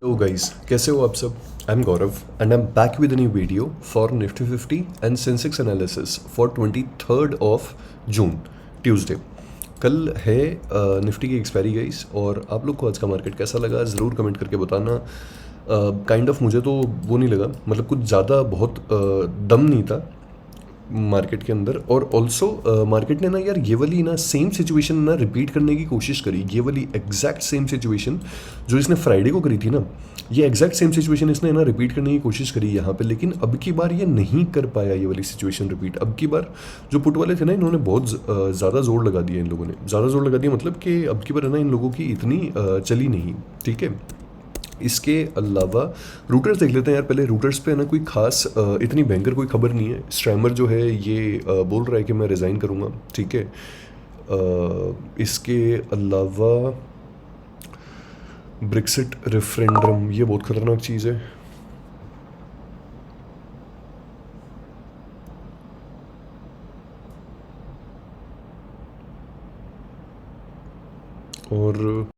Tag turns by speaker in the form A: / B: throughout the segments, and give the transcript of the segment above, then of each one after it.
A: Hello guys, कैसे हो आप सब। I am Gaurav and I am back with new video for Nifty 50 and Sensex analysis for 23rd of June, Tuesday. कल है Nifty की expiry guys, और आप लोग को आज का मार्केट कैसा लगा ज़रूर कमेंट करके बताना। काइंड ऑफ मुझे तो वो नहीं लगा, मतलब कुछ ज़्यादा बहुत दम नहीं था मार्केट के अंदर। और ऑल्सो मार्केट ने ना यार ये वाली ना सेम सिचुएशन ना रिपीट करने की कोशिश करी, ये वाली एग्जैक्ट सेम सिचुएशन जो इसने फ्राइडे को करी थी ना, ये एग्जैक्ट सेम सिचुएशन इसने ना रिपीट करने की कोशिश करी यहाँ पे। लेकिन अब की बार ये नहीं कर पाया ये वाली सिचुएशन रिपीट। अब की बार जो पुट वाले थे ना, इन्होंने बहुत ज़्यादा जोर लगा दिया, इन लोगों ने ज़्यादा जोर लगा दिया, मतलब कि अब की बार है ना इन लोगों की इतनी चली नहीं। ठीक है, इसके अलावा रूटर्स देख लेते हैं यार। पहले रूटर्स पे है ना कोई खास इतनी भयंकर कोई खबर नहीं है। स्ट्रैमर जो है ये बोल रहा है कि मैं रिज़ाइन करूँगा। ठीक है, इसके अलावा ब्रेक्सिट रेफरेंडम, ये बहुत ख़तरनाक चीज़ है। और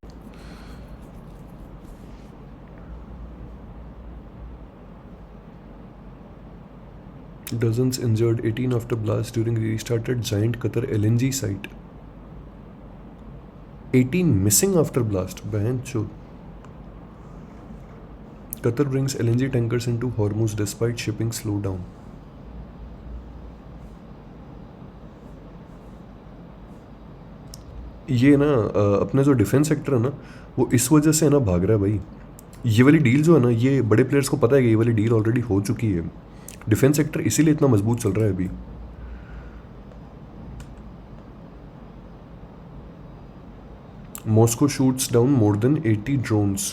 A: dozens injured, 18 after blast during restarted giant Qatar LNG site. 18 missing after blast. Bahancho. Qatar brings LNG tankers into Hormuz despite shipping slowdown. ये ना अपना जो डिफेंस सेक्टर है ना, वो इस वजह से है ना भाग रहा है भाई। ये वाली डील जो है ना, ये बड़े प्लेयर्स को पता है कि ये वाली डील ऑलरेडी हो चुकी है। डिफेंस सेक्टर इसीलिए इतना मजबूत चल रहा है अभी। Moscow shoots down more than 80 drones.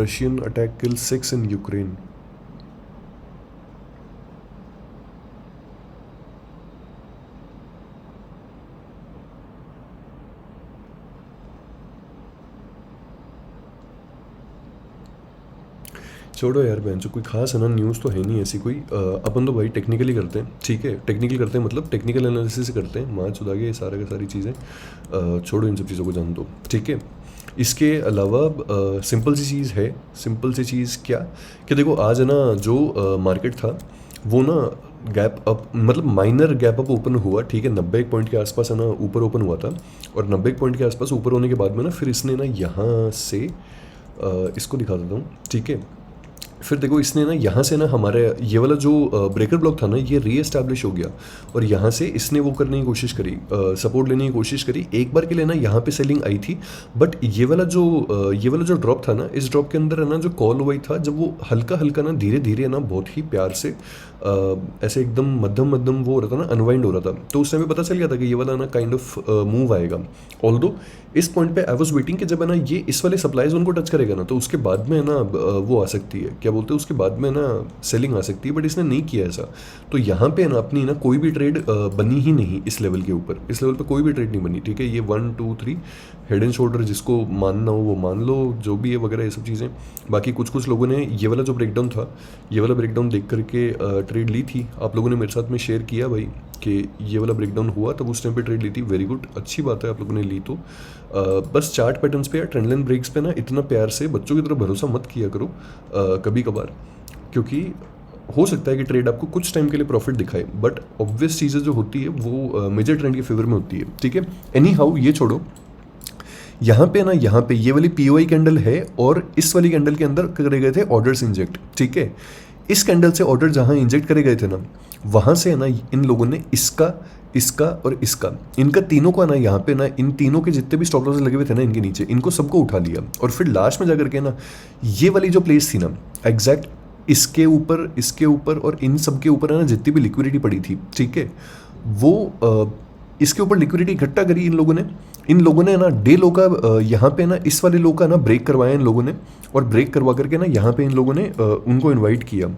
A: Russian attack kills 6 in Ukraine. छोड़ो यार बहन, जो कोई खास है ना न्यूज़ तो है नहीं ऐसी कोई। अपन तो भाई टेक्निकली करते हैं। ठीक है, टेक्निकल करते हैं मतलब टेक्निकल एनालिसिस करते हैं। माँ चुदा के सारा का सारी चीज़ें छोड़ो, इन सब चीज़ों को जान दो। ठीक है, इसके अलावा सिंपल सी चीज़ है। सिंपल सी चीज़ क्या कि देखो आज है ना जो मार्केट था वो ना गैप अप, मतलब माइनर गैप अप ओपन हुआ। ठीक है, 90 पॉइंट के आसपास है ना ऊपर ओपन हुआ था, और 90 पॉइंट के आसपास ऊपर होने के बाद में ना फिर इसने ना यहाँ से इसको दिखा देता हूँ। ठीक है, फिर देखो इसने ना यहाँ से ना हमारे ये वाला जो ब्रेकर ब्लॉक था ना, ये रीएस्टैब्लिश हो गया, और यहाँ से इसने वो करने की कोशिश करी, सपोर्ट लेने की कोशिश करी। एक बार के लिए ना यहाँ पे सेलिंग आई थी, बट ये वाला जो ड्रॉप था ना, इस ड्रॉप के अंदर है ना जो कॉल हुई था, जब वो हल्का हल्का ना धीरे धीरे ना बहुत ही प्यार से ऐसे एकदम मध्यम मध्यम वो हो रहा था ना, अनवाइंड हो रहा था, तो उस टाइम पे पता चल गया था कि ये वाला ना काइंड ऑफ मूव आएगा। ऑल्दो इस पॉइंट पे आई वाज वेटिंग कि जब है ना ये इस वाले सप्लाई जोन को टच करेगा ना, तो उसके बाद में है ना वो आ सकती है, क्या बोलते हैं, उसके बाद में ना सेलिंग आ सकती है, बट इसने नहीं किया ऐसा। तो यहाँ पे ना अपनी ना कोई भी ट्रेड बनी ही नहीं इस लेवल के ऊपर। इस लेवल पे कोई भी ट्रेड नहीं बनी। ठीक है, ये 1 2 3 हेड एंड शोल्डर, जिसको मानना हो वो मान लो, जो भी है वगैरह ये सब चीज़ें। बाकी कुछ लोगों ने ये वाला जो ब्रेकडाउन था, ये वाला ब्रेकडाउन देख करके ट्रेड ली थी। आप लोगों ने मेरे साथ में शेयर किया भाई कि ये वाला ब्रेकडाउन हुआ, तब उस टाइम पे ट्रेड ली थी। वेरी गुड, अच्छी बात है आप लोगों ने ली तो। बस चार्ट पैटर्न्स पे या ट्रेंड लाइन ब्रेक्स पे ना इतना प्यार से बच्चों की तरह भरोसा मत किया करो कभी कभार, क्योंकि हो सकता है कि ट्रेड आपको कुछ टाइम के लिए प्रॉफिट दिखाए, बट ऑब्वियस चीज़ें जो होती है वो मेजर ट्रेंड के फेवर में होती है। ठीक है, एनी हाउ ये छोड़ो। यहाँ पे ना, यहाँ पे ये वाली पीओआई कैंडल है, और इस वाली कैंडल के अंदर करे गए थे ऑर्डर्स इंजेक्ट। ठीक है, इस कैंडल से ऑर्डर जहाँ इंजेक्ट करे गए थे ना, वहाँ से है ना इन लोगों ने इसका इसका और इसका, इनका तीनों का ना यहाँ पे ना, इन तीनों के जितने भी स्टॉप लॉस लगे हुए थे ना इनके नीचे, इनको सबको उठा लिया। और फिर लास्ट में जाकर के ना ये वाली जो प्लेस थी ना, एग्जैक्ट इसके ऊपर और इन सब के ऊपर है ना जितनी भी लिक्विडिटी पड़ी थी, ठीक है, वो इसके ऊपर लिक्विडिटी इकट्ठा करी इन लोगों ने ना डे लो का यहाँ पे ना इस वाले लो का ना ब्रेक करवाया इन लोगों ने, और ब्रेक करवा करके ना यहाँ पे इन लोगों ने उनको इनवाइट किया,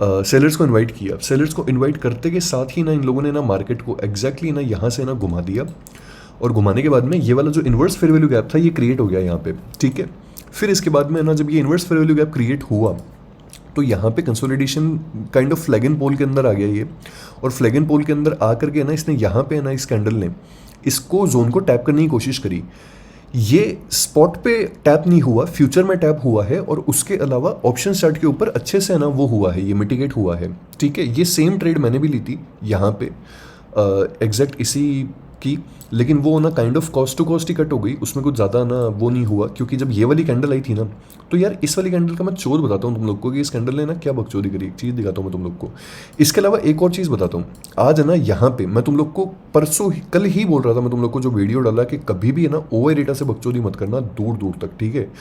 A: सेलर्स को इनवाइट किया। सेलर्स को इनवाइट करते के साथ ही ना इन लोगों ने ना मार्केट को एग्जैक्टली ना यहाँ से ना घुमा दिया, और घुमाने के बाद में ये वाला जो इन्वर्स फेयर वैल्यू गैप था ये क्रिएट हो गया यहाँ पे। ठीक है, फिर इसके बाद में ना जब ये inverse fair value gap create हुआ, तो यहाँ पे consolidation kind of flag and pole के अंदर आ गया ये, और फ्लैग एंड पोल के अंदर आ करके ना इसने यहाँ पे ना इस कैंडल ने इसको जोन को टैप करने की कोशिश करी। ये स्पॉट पे टैप नहीं हुआ, फ्यूचर में टैप हुआ है, और उसके अलावा ऑप्शन चार्ट के ऊपर अच्छे से ना वो हुआ है, ये मिटिगेट हुआ है। ठीक है, ये सेम ट्रेड मैंने भी ली थी यहाँ पे एग्जैक्ट इसी की, लेकिन वो ना kind of cost to cost ही कट हो गई, उसमें कुछ ज़्यादा ना वो नहीं हुआ, क्योंकि जब ये वाली कैंडल आई थी ना, तो यार इस वाली कैंडल का मैं चोर बताता हूँ तुम लोग को कि इस कैंडल ने ना क्या बकचोदी करी। एक चीज़ दिखाता हूँ मैं तुम लोग को, इसके अलावा एक और चीज़ बताता हूँ। आज है ना यहाँ पे मैं तुम लोग को परसों कल ही बोल रहा था, मैं तुम लोग को जो वीडियो डाला कि कभी भी है ना ओवर डेटा से बकचोदी मत करना दूर दूर तक। ठीक है,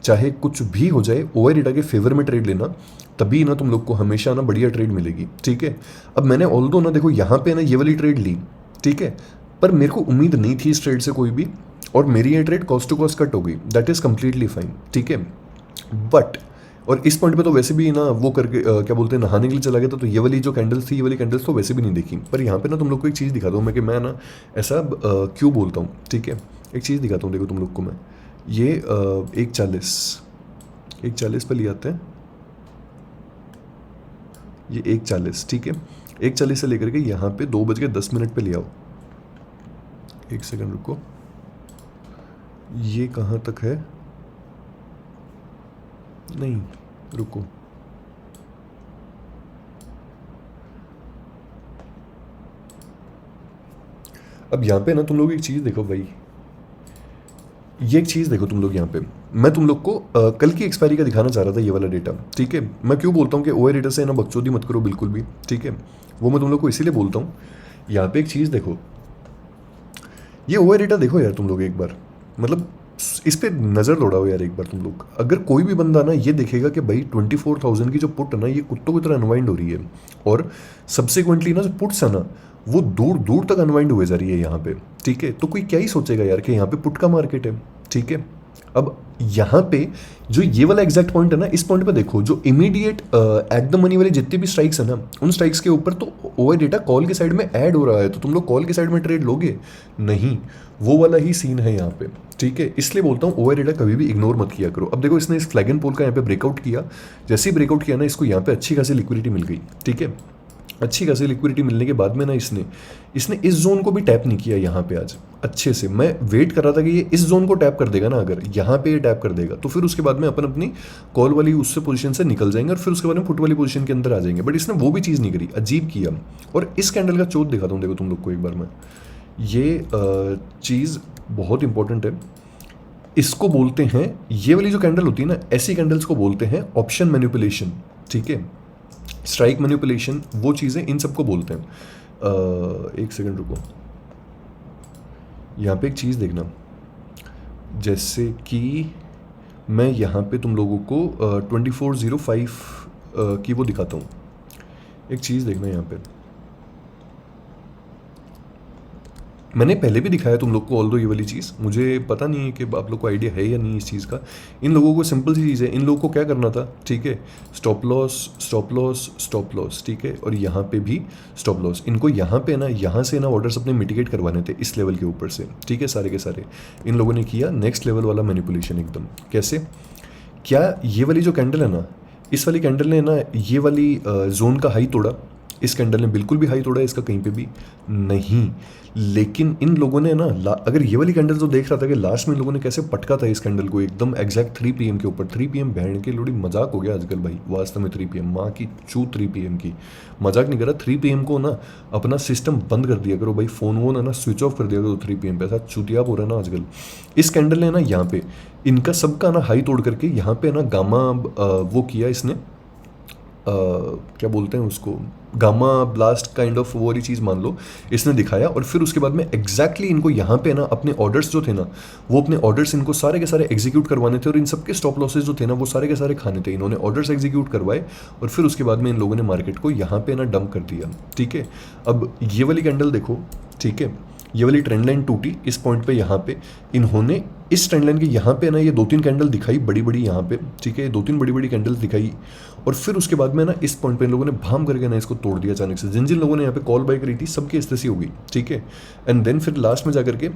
A: चाहे कुछ भी हो जाए, ओवर डेटा के फेवर में ट्रेड लेना, तभी ना तुम लोग को हमेशा ना बढ़िया ट्रेड मिलेगी। ठीक है, अब मैंने ऑल दो ना देखो यहाँ पे ना ये वाली ट्रेड ली, ठीक है, पर मेरे को उम्मीद नहीं थी इस ट्रेड से कोई भी, और मेरी ये trade cost to cost cut हो गई, दैट इज़ कम्प्लीटली फाइन। ठीक है, बट और इस पॉइंट पे तो वैसे भी ना वो करके क्या बोलते हैं, नहाने के लिए चला गया था, तो ये वाली जो कैंडल्स थी, ये वाली कैंडल्स तो वैसे भी नहीं देखी। पर यहाँ पे ना तुम लोग को एक चीज़ दिखाता हूँ मैं कि मैं ना ऐसा क्यों बोलता हूँ। ठीक है, एक चीज़ दिखाता हूँ, देखो तुम लोग को मैं ये 140 पे ले आते हैं, ये 140, ठीक है, 140 से लेकर के यहाँ पे 2:10 पे ले आओ। एक सेकंड रुको, ये कहाँ तक है, नहीं रुको, अब यहाँ पे ना तुम लोग एक चीज़ देखो भाई, ये एक चीज़ देखो तुम लोग यहाँ पे, मैं तुम लोग को कल की एक्सपायरी का दिखाना चाह रहा था, ये वाला डेटा। ठीक है, मैं क्यों बोलता हूँ कि ओवर डेटा से ना बकचोदी मत करो बिल्कुल भी। ठीक है, वो मैं तुम लोग को इसीलिए बोलता हूँ। यहाँ पे एक चीज़ देखो, ये ओवर डेटा देखो यार तुम लोग एक बार, मतलब इस पे नज़र दौड़ाओ यार एक बार तुम लोग। अगर कोई भी बंदा ना ये देखेगा कि भाई 24,000 की जो पुट है ना, ये कुत्तों की तरह अनवाइंड हो रही है, और सब्सिक्वेंटली ना जो पुट्स है ना वो दूर दूर तक अनवाइंड हुए जा रही है यहाँ पे। ठीक है, तो कोई क्या ही सोचेगा यार कि यहाँ पे पुट का मार्केट है। ठीक है, अब यहाँ पे जो ये वाला एग्जैक्ट पॉइंट है ना, इस पॉइंट पे देखो, जो इमीडिएट एट द मनी वाले जितने भी स्ट्राइक्स है ना, उन स्ट्राइक्स के ऊपर तो ओवर डेटा कॉल के साइड में ऐड हो रहा है, तो तुम लोग कॉल के साइड में ट्रेड लोगे नहीं, वो वाला ही सीन है यहाँ पे। ठीक है, इसलिए बोलता हूँ ओवर डेटा कभी भी इग्नोर मत किया करो। अब देखो इसने इस फ्लैग एंड पोल का यहाँ पे ब्रेकआउट किया, जैसे ही ब्रेकआउट किया ना, इसको यहाँ पे अच्छी खासी लिक्विडिटी मिल गई। ठीक है, अच्छी खासी लिक्विडिटी मिलने के बाद में ना इसने इस जोन को भी टैप नहीं किया यहाँ पे आज अच्छे से। मैं वेट कर रहा था कि ये इस जोन को टैप कर देगा ना, अगर यहाँ पे ये टैप कर देगा तो फिर उसके बाद में अपन अपनी कॉल वाली उससे पोजीशन से निकल जाएंगे, और फिर उसके बाद में फुट वाली पोजीशन के अंदर आ जाएंगे। बट इसने वो भी चीज़ नहीं करी, अजीब किया। और इस कैंडल का चोट दिखाता हूँ देखो तुम लोग को एक बार मैं, ये चीज़ बहुत इंपॉर्टेंट है। इसको बोलते हैं, ये वाली जो कैंडल होती है ना, ऐसी कैंडल्स को बोलते हैं ऑप्शन मैनिपुलेशन। ठीक है, स्ट्राइक मैनिपुलेशन, वो चीज़ें इन सबको बोलते हैं। एक सेकंड रुको, यहाँ पे एक चीज़ देखना, जैसे कि मैं यहाँ पे तुम लोगों को 2405 की वो दिखाता हूँ। एक चीज़ देखना, यहाँ पे मैंने पहले भी दिखाया तुम लोग को, ऑल दो ये वाली चीज़ मुझे पता नहीं है कि आप लोग को आइडिया है या नहीं इस चीज़ का। इन लोगों को सिंपल सी चीज़ है, इन लोगों को क्या करना था, ठीक है, stop loss stop loss stop loss, ठीक है, और यहाँ पे भी स्टॉप लॉस। इनको यहाँ पे ना, यहाँ से ना ऑर्डर्स अपने मिटिगेट करवाने थे इस लेवल के ऊपर से। ठीक है, सारे के सारे इन लोगों ने किया नेक्स्ट लेवल वाला मैनिपुलेशन एकदम। कैसे, क्या ये वाली जो कैंडल है ना, इस वाली कैंडल ने ना ये वाली जोन का हाई तोड़ा, इस कैंडल ने बिल्कुल भी हाई तोड़ा इसका कहीं पे भी नहीं। लेकिन इन लोगों ने ना अगर ये वाली कैंडल जो देख रहा था कि लास्ट में इन लोगों ने कैसे पटका था इस कैंडल को एकदम एग्जैक्ट 3 PM के ऊपर। 3 PM बहन के लोड़ी मजाक हो गया आजकल भाई, वास्तव में 3 PM माँ की चू 3 PM की मजाक नहीं कर रहा। 3 PM को ना अपना सिस्टम बंद कर दिया करो भाई, फ़ोन वोन है ना स्विच ऑफ कर दिया करो 3 PM पे, ऐसा चूतियाप हो रहा है ना आजकल। इस कैंडल ने ना यहाँ पे इनका सबका ना हाई तोड़ करके यहाँ पे ना गामा वो किया इसने, क्या बोलते हैं उसको, गामा ब्लास्ट काइंड ऑफ वो वाली चीज़ मान लो इसने दिखाया। और फिर उसके बाद में एग्जैक्टली इनको यहाँ पे ना अपने ऑर्डर्स जो थे ना, वो अपने ऑर्डर्स इनको सारे के सारे एग्जीक्यूट करवाने थे, और इन सबके स्टॉप लॉसेज जो थे ना वो सारे के सारे खाने थे। इन्होंने ऑर्डर्स एग्जीक्यूट करवाए और फिर उसके बाद में इन लोगों ने मार्केट को यहाँ पे ना डंप कर दिया। ठीक है, अब ये वाली कैंडल देखो, ठीक है, ये वाली ट्रेंड लाइन टूटी इस पॉइंट पे, यहाँ पे इन्होंने इस ट्रेंड लाइन के यहाँ पे ना ये 2-3 कैंडल दिखाई बड़ी बड़ी यहाँ पे, ठीक है, 2-3 बड़ी बड़ी कैंडल्स दिखाई, और फिर उसके बाद में ना इस पॉइंट पे इन लोगों ने भाम करके ना इसको तोड़ दिया अचानक से। जिन जिन लोगों ने यहाँ पे कॉल बाय करी थी सबकी स्थिति हो गई। ठीक है, एंड देन फिर लास्ट में जाकर के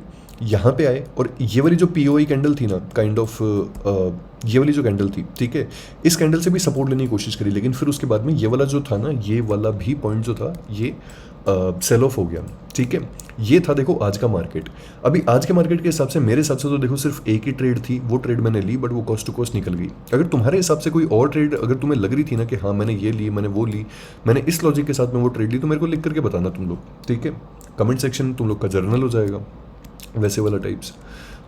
A: यहाँ पे आए और ये वाली जो पीओई कैंडल थी ना, काइंड ऑफ ये वाली जो कैंडल थी, ठीक है, इस कैंडल से भी सपोर्ट लेने की कोशिश करी, लेकिन फिर उसके बाद में ये वाला जो था ना, ये वाला भी पॉइंट जो था ये सेल ऑफ हो गया, ठीक है। ये था देखो आज का मार्केट। अभी आज के मार्केट के हिसाब से, मेरे हिसाब से तो देखो सिर्फ एक ही ट्रेड थी, वो ट्रेड मैंने ली, बट वो कॉस्ट टू कॉस्ट निकल गई। अगर तुम्हारे हिसाब से कोई और ट्रेड अगर तुम्हें लग रही थी ना कि हाँ मैंने ये ली, मैंने वो ली, मैंने इस लॉजिक के साथ में वो ट्रेड ली, तो मेरे को लिख करके बताना तुम लोग, ठीक है। कमेंट सेक्शन तुम लोग का जर्नल हो जाएगा वैसे वाला टाइप्स।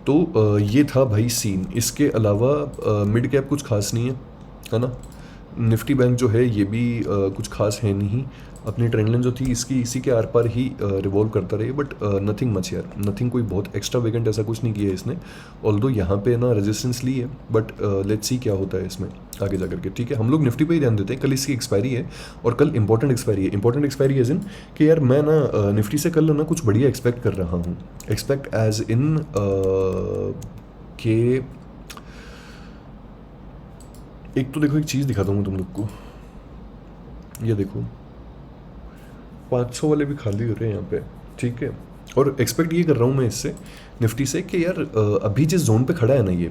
A: तो ये था भाई सीन। इसके अलावा मिड कैप कुछ खास नहीं है ना। निफ्टी बैंक जो है ये भी कुछ खास है नहीं। अपनी ट्रेंड लाइन जो थी इसकी इसी के आर पार ही रिवॉल्व करता रहे, बट नथिंग मच यार, नथिंग कोई बहुत एक्स्ट्रा वेकेंट ऐसा कुछ नहीं किया है इसने। ऑल्दो यहाँ पे ना रेजिस्टेंस ली है, बट लेट्स सी क्या होता है इसमें आगे जा करके, ठीक है। हम लोग निफ्टी पे ही ध्यान देते हैं। कल इसकी एक्सपायरी है और कल इंपॉर्टेंट एक्सपायरी है। इंपॉर्टेंट एक्सपायरी एज इन कि यार मैं ना निफ्टी से कल ना कुछ बढ़िया एक्सपेक्ट कर रहा हूँ। एक्सपेक्ट एज इन के एक तो देखो एक चीज़ दिखाता हूँ तुम लोग को, ये देखो 500 वाले भी खाली हो रहे हैं यहाँ पे, ठीक है। और एक्सपेक्ट ये कर रहा हूँ मैं इससे, निफ्टी से, कि यार अभी जिस जोन पे खड़ा है ना ये,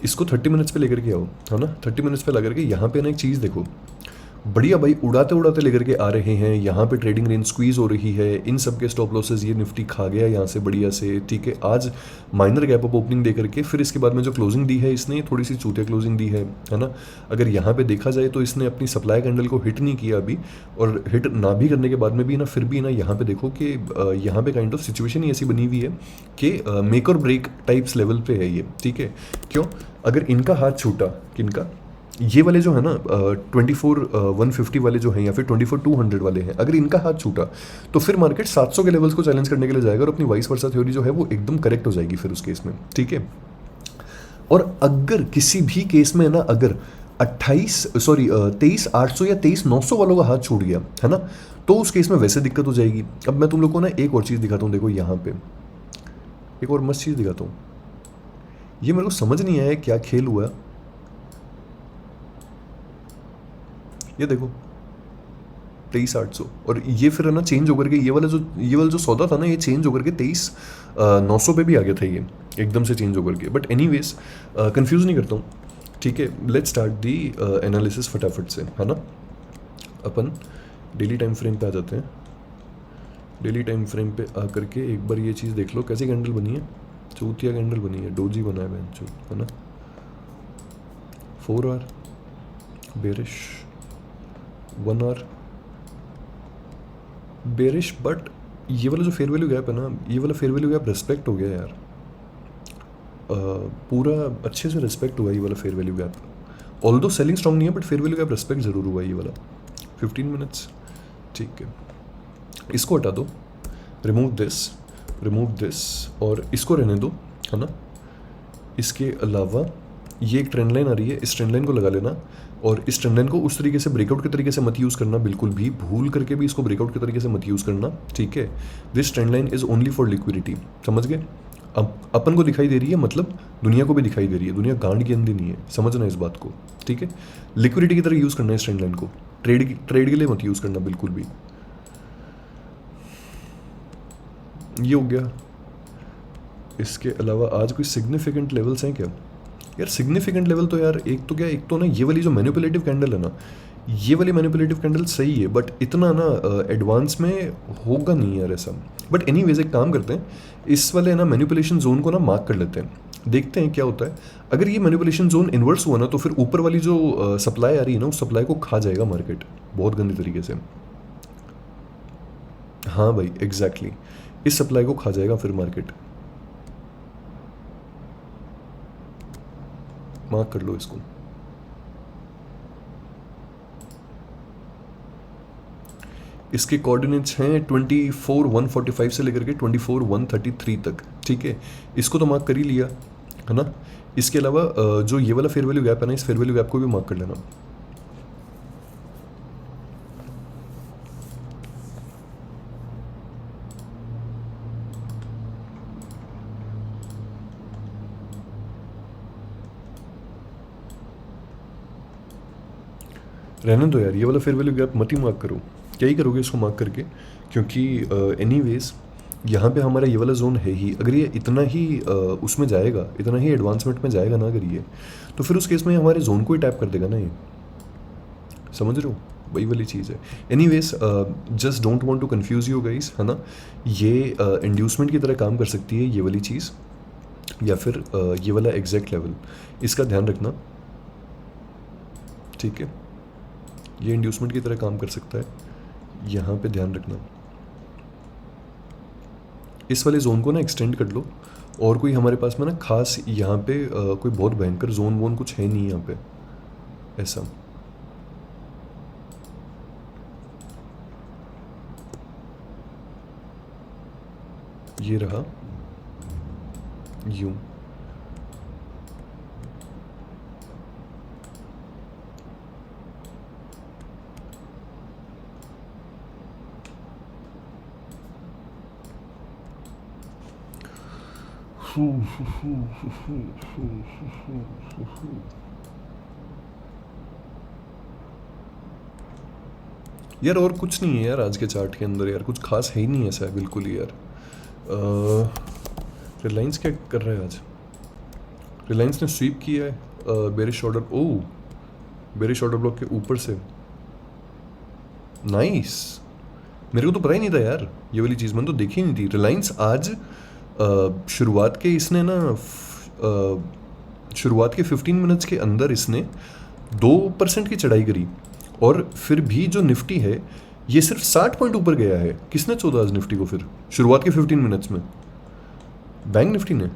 A: इसको 30 मिनट्स पे लेकर के आओ, है ना। 30 मिनट्स पे ला करके यहाँ पे ना एक चीज़ देखो, बढ़िया भाई उड़ाते उड़ाते लेकर के आ रहे हैं। यहाँ पे ट्रेडिंग रेंज स्क्वीज हो रही है, इन सब के स्टॉप लॉसेस ये निफ्टी खा गया यहाँ से बढ़िया से, ठीक है। आज माइनर गैप अप ओपनिंग दे करके फिर इसके बाद में जो क्लोजिंग दी है इसने, थोड़ी सी चूतिया क्लोजिंग दी है ना। अगर यहाँ पे देखा जाए तो इसने अपनी सप्लाई कैंडल को हिट नहीं किया अभी, और हिट ना भी करने के बाद में भी ना फिर भी ना यहाँ पे देखो कि यहाँ पे काइंड ऑफ सिचुएशन ही ऐसी बनी हुई है कि मेक और ब्रेक टाइप्स लेवल पे है ये, ठीक है। क्यों? अगर इनका हाथ छूटा, किनका, ये वाले जो है ना 24,150 वाले जो हैं या फिर 24,200 वाले हैं, अगर इनका हाथ छूटा तो फिर मार्केट 700 के लेवल्स को चैलेंज करने के लिए जाएगा और अपनी वाइस वर्सा थ्योरी जो है वो एकदम करेक्ट हो जाएगी फिर उस केस में, ठीक है। और अगर किसी भी केस में ना अगर 23,800 या 23,900 वालों का हाथ छूट गया है ना, तो उस केस में वैसे दिक्कत हो जाएगी। अब मैं तुम लोग को ना एक और चीज़ दिखाता हूँ, देखो यहाँ पे एक और मस्त चीज़ दिखाता हूँ। ये मेरे को समझ नहीं आया क्या खेल हुआ। ये देखो 23,800, और ये फिर है ना चेंज होकर के ये वाला जो सौदा था ना, ये चेंज होकर के 23,900 पे भी आ गया था ये, एकदम से चेंज होकर के। बट एनीवेज कंफ्यूज नहीं करता हूँ, ठीक है। लेट्स स्टार्ट दी एनालिसिस फटाफट से, है ना। अपन डेली टाइम फ्रेम पे आ जाते हैं। डेली टाइम फ्रेम पे आ करके एक बार ये चीज़ देख लो, कैसी कैंडल बनी है, चौथिया कैंडल बनी है, डोजी बना है बेंचो, है ना। 4 hour bearish, 1 hour bearish, but ये वाला जो फेयर वैल्यू गैप है ना, ये वाला फेयर वैल्यू गैप रिस्पेक्ट हो गया यार, पूरा अच्छे से रिस्पेक्ट हुआ ये वाला fair value gap. Although selling strong नहीं है, but fair value gap respect ज़रूर हुआ ये वाला। 15 मिनट्स, ठीक है। इसको हटा दो, रिमूव दिस और इसको रहने दो, है ना। इसके अलावा ये एक ट्रेंड लाइन आ रही है, इस ट्रेंड लाइन को लगा लेना, और इस ट्रेंड लाइन को उस तरीके से ब्रेकआउट के तरीके से मत यूज़ करना, बिल्कुल भी भूल करके भी इसको ब्रेकआउट के तरीके से मत यूज़ करना, ठीक है। This trend line is only for liquidity, समझ गए। अब अपन को दिखाई दे रही है, मतलब दुनिया को भी दिखाई दे रही है, दुनिया गांड की अंधी नहीं है, समझना इस बात को, ठीक है। लिक्विडिटी की तरह यूज़ करना है इस ट्रेंड लाइन को, ट्रेड के लिए मत यूज़ करना बिल्कुल भी। ये हो गया। इसके अलावा आज कोई सिग्निफिकेंट लेवल्स हैं क्या यार? सिग्निफिकेंट लेवल तो यार एक तो ना ये वाली जो मैनिपुलेटिव कैंडल है ना, ये वाली मैनिपुलेटिव कैंडल सही है, बट इतना ना एडवांस में होगा नहीं यार ऐसा। बट एनीवेज एक काम करते हैं, इस वाले ना मैनिपुलेशन जोन को ना मार्क कर लेते हैं, देखते हैं क्या होता है। अगर ये मैनिपुलेशन जोन इन्वर्स हुआ ना, तो फिर ऊपर वाली जो सप्लाई आ रही है ना, उस सप्लाई को खा जाएगा मार्केट बहुत गंदी तरीके से। हाँ भाई एग्जैक्टली, इस सप्लाई को खा जाएगा फिर मार्केट। मार्क कर लो इसको। इसके कोऑर्डिनेट्स हैं 24,145 से लेकर के 24,133 तक, ठीक है। इसको तो मार्क कर ही लिया, है ना। इसके अलावा जो ये वाला फेयर वैल्यू गैप है ना, इस फेयर वैल्यू गैप को भी मार्क कर लेना। रहने दो यार, ये वाला फेयर वैल्यू गैप मत ही मार्क करो। क्या ही करोगे इसको मार्क करके, क्योंकि एनीवेज यहाँ पे हमारा ये वाला जोन है ही, अगर ये इतना ही उसमें जाएगा, इतना ही एडवांसमेंट में जाएगा ना अगर ये, तो फिर उस केस में हमारे जोन को ही टैप कर देगा ना ये, समझ रहे हो, वही वाली चीज़ है। Anyways, just don't want to confuse you guys, है ना। ये इंड्यूसमेंट की तरह काम कर सकती है ये वाली चीज़, या फिर ये वाला एग्जैक्ट लेवल, इसका ध्यान रखना, ठीक है। ये इंड्यूसमेंट की तरह काम कर सकता है, यहाँ पे ध्यान रखना। इस वाले जोन को ना एक्सटेंड कर लो, और कोई हमारे पास में ना खास यहाँ पे कोई बहुत भयंकर जोन वोन कुछ है नहीं यहाँ पे ऐसा। ये रहा यूं, यार और कुछ नहीं है यार आज के चार्ट के अंदर, यार कुछ खास है ही नहीं ऐसा है बिल्कुल ही यार। रिलायंस क्या कर रहा है आज? रिलायंस ने स्वीप किया है बेरिश ऑर्डर, ओ बेरिश ऑर्डर ब्लॉक के ऊपर से, नाइस। मेरे को तो पता ही नहीं था यार, ये वाली चीज़ मैंने तो देखी नहीं थी। रिलायंस आज शुरुआत के इसने ना शुरुआत के 15 मिनट्स के अंदर इसने 2% की चढ़ाई करी, और फिर भी जो निफ्टी है ये सिर्फ 60 पॉइंट ऊपर गया है। किसने चौदह आज निफ्टी को फिर शुरुआत के 15 मिनट्स में? बैंक निफ्टी ने।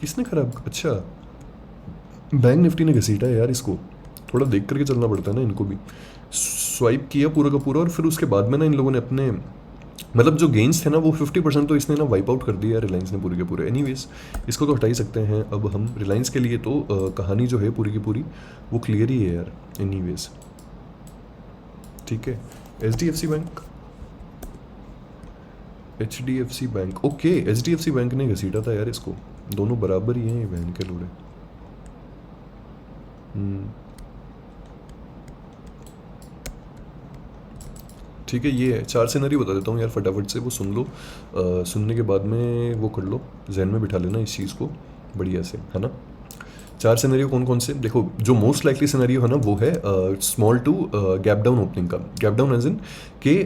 A: किसने खराब? अच्छा, बैंक निफ्टी ने घसीटा है यार इसको, थोड़ा देख करके चलना पड़ता है ना इनको भी। स्वाइप किया पूरा का पूरा, और फिर उसके बाद में ना इन लोगों ने अपने मतलब जो गेन्स थे ना वो 50% तो इसने ना वाइप आउट कर दिया रिलायंस ने पूरे के पूरे। एनीवेज, इसको तो हटा ही सकते हैं अब हम। रिलायंस के लिए तो कहानी जो है पूरी की पूरी वो क्लियर ही है यार। एनीवेज ठीक है। HDFC bank, HDFC bank, okay HDFC bank ने घसीटा था यार इसको, दोनों बराबर ही हैं ये बहन के लोड़े। ठीक है, ये है 4 सिनेरियो बता देता हूँ यार फटाफट से, वो सुन लो। सुनने के बाद में वो कर लो, जहन में बिठा लेना इस चीज़ को बढ़िया से, है ना। 4 सिनेरियो कौन कौन से? देखो, जो मोस्ट लाइकली सिनेरियो है ना वो है small to gap down opening का। गैप डाउन एज इन के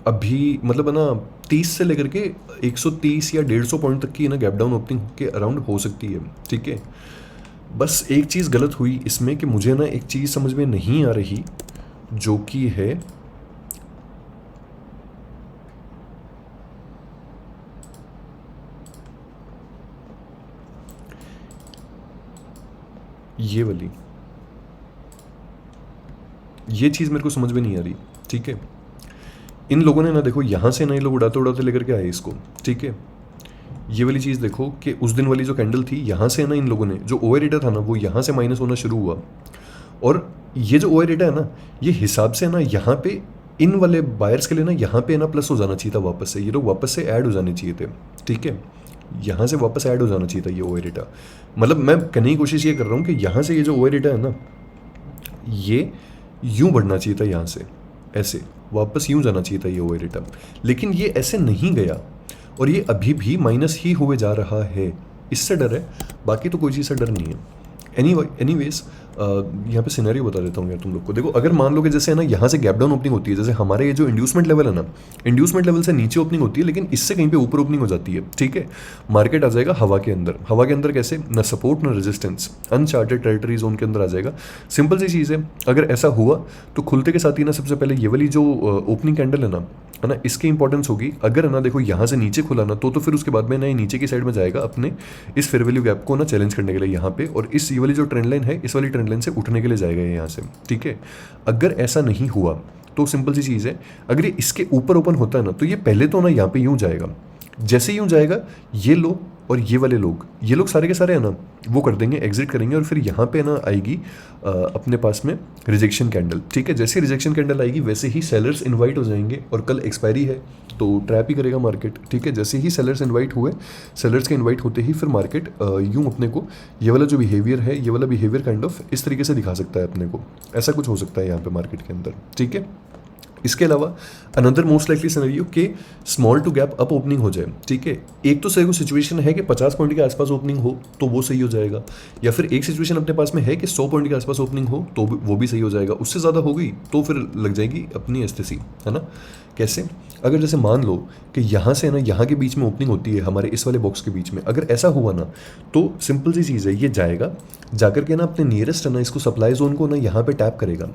A: अभी मतलब है ना 30 से लेकर के 130 या 150 पॉइंट तक की ना गैप डाउन ओपनिंग के अराउंड हो सकती है, ठीक है। बस एक चीज़ गलत हुई इसमें कि मुझे ना एक चीज़ समझ में नहीं आ रही, जो कि है ये वाली, ये चीज़ मेरे को समझ में नहीं आ रही, ठीक है। इन लोगों ने ना देखो यहाँ से ना ये लोग उड़ाते उड़ाते लेकर के आए इसको, ठीक है। ये वाली चीज़ देखो कि उस दिन वाली जो कैंडल थी यहाँ से ना इन लोगों ने जो ओवर रेटा था ना वो यहाँ से माइनस होना शुरू हुआ, और ये जो ओवर रेटा है ना ये हिसाब से ना यहाँ पे इन वाले बायर्स के लिए ना यहाँ पे ना प्लस हो जाना चाहिए था वापस से, ये लोग वापस से ऐड हो जाने चाहिए थे, ठीक है। यहाँ से वापस ऐड हो जाना चाहिए था ये ओवर रेटा। मतलब मैं कहने की कोशिश ये कर रहा हूँ कि यहाँ से ये जो ओवर रेटा है ना ये यूँ बढ़ना चाहिए था, यहाँ से ऐसे वापस यूँ जाना चाहिए था ये ओवर रेटा, लेकिन ये ऐसे नहीं गया और ये अभी भी माइनस ही हुए जा रहा है। इससे डर है, बाकी तो कोई चीज़ से डर नहीं है। एनीवेज यहाँ पे सिनेरियो बता देता हूँ यार तुम लोग को। देखो, अगर मान लो कि जैसे है ना यहाँ से गैप डाउन ओपनिंग होती है, जैसे हमारे ये जो इंड्यूसमेंट लेवल है ना, इंड्यूसमेंट लेवल से नीचे ओपनिंग होती है लेकिन इससे कहीं पे ऊपर ओपनिंग हो जाती है, ठीक है। मार्केट आ जाएगा हवा के अंदर। हवा के अंदर कैसे? ना सपोर्ट ना रेजिस्टेंस, अनचार्टेड टेरिटरी जोन के अंदर आ जाएगा। सिंपल सी चीज़ है, अगर ऐसा हुआ तो खुलते के साथ ही ना सबसे पहले ये वाली जो ओपनिंग कैंडल है ना, इसकी इंपॉर्टेंस होगी। अगर है ना देखो यहाँ से नीचे खुला ना तो फिर उसके बाद में ना ये नीचे की साइड में जाएगा अपने इस फेयर वैल्यू गैप को ना चैलेंज करने के लिए यहाँ पे, और इस ये वाली जो ट्रेंड लाइन है इस वाली ट्रेंड लाइन से उठने के लिए जाएगा ये यहाँ से, ठीक है। अगर ऐसा नहीं हुआ तो सिंपल सी चीज़ है, अगर ये इसके ऊपर ओपन होता है ना तो ये पहले तो ना यहाँ पे यूँ जाएगा, जैसे यूँ जाएगा ये लो और ये लोग सारे के सारे है ना वो कर देंगे, एग्जिट करेंगे, और फिर यहाँ पे ना आएगी अपने पास में रिजेक्शन कैंडल। ठीक है, जैसे रिजेक्शन कैंडल आएगी वैसे ही सेलर्स इनवाइट हो जाएंगे, और कल एक्सपायरी है तो ट्रैप ही करेगा मार्केट। ठीक है, जैसे ही सेलर्स इनवाइट हुए, सेलर्स के इनवाइट होते ही फिर मार्केट यूँ अपने को ये वाला जो बिहेवियर है, ये वाला बिहेवियर काइंड ऑफ इस तरीके से दिखा सकता है अपने को। ऐसा कुछ हो सकता है यहाँ पे मार्केट के अंदर। ठीक है, इसके अलावा अनदर मोस्ट लाइकली सिनेरियो कि small to gap up opening हो जाए। ठीक है, एक तो सही सिचुएशन है कि 50 पॉइंट के आसपास ओपनिंग हो तो वो सही हो जाएगा, या फिर एक सिचुएशन अपने पास में है कि 100 पॉइंट के आसपास ओपनिंग हो तो वो भी सही हो जाएगा। उससे ज़्यादा हो गई तो फिर लग जाएगी अपनी एसटीसी, है ना। कैसे? अगर जैसे मान लो कि यहाँ से ना यहाँ के बीच में ओपनिंग होती है, हमारे इस वाले बॉक्स के बीच में, अगर ऐसा हुआ ना तो सिंपल सी चीज़ है, ये जाएगा, जाकर के ना अपने नियरेस्ट है ना इसको सप्लाई जोन को ना यहाँ पे टैप करेगा।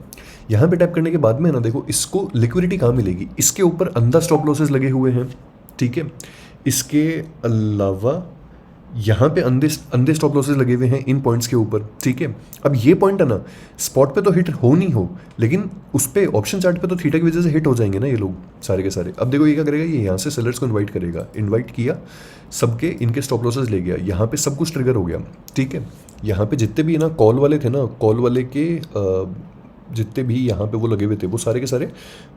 A: यहाँ पे टैप करने के बाद में ना देखो इसको लिक्विडिटी कहाँ मिलेगी, इसके ऊपर अंदर स्टॉप लॉसेस लगे हुए हैं। ठीक है, इसके अलावा यहाँ पे अंधे स्टॉप लॉसेस लगे हुए हैं इन पॉइंट्स के ऊपर। ठीक है, अब ये पॉइंट है ना स्पॉट पे तो हिट हो नहीं हो, लेकिन उस पे ऑप्शन चार्ट पे तो थीटा की वजह से हिट हो जाएंगे ना ये लोग सारे के सारे। अब देखो ये क्या करेगा, ये यहाँ से सेलर्स को इन्वाइट करेगा, इन्वाइट किया, सबके इनके स्टॉप लॉसेस ले गया, यहाँ पे सब कुछ ट्रिगर हो गया। ठीक है, यहाँ पे जितने भी ना कॉल वाले थे ना, कॉल वाले के जितने भी यहाँ पे वो लगे हुए थे वो सारे के सारे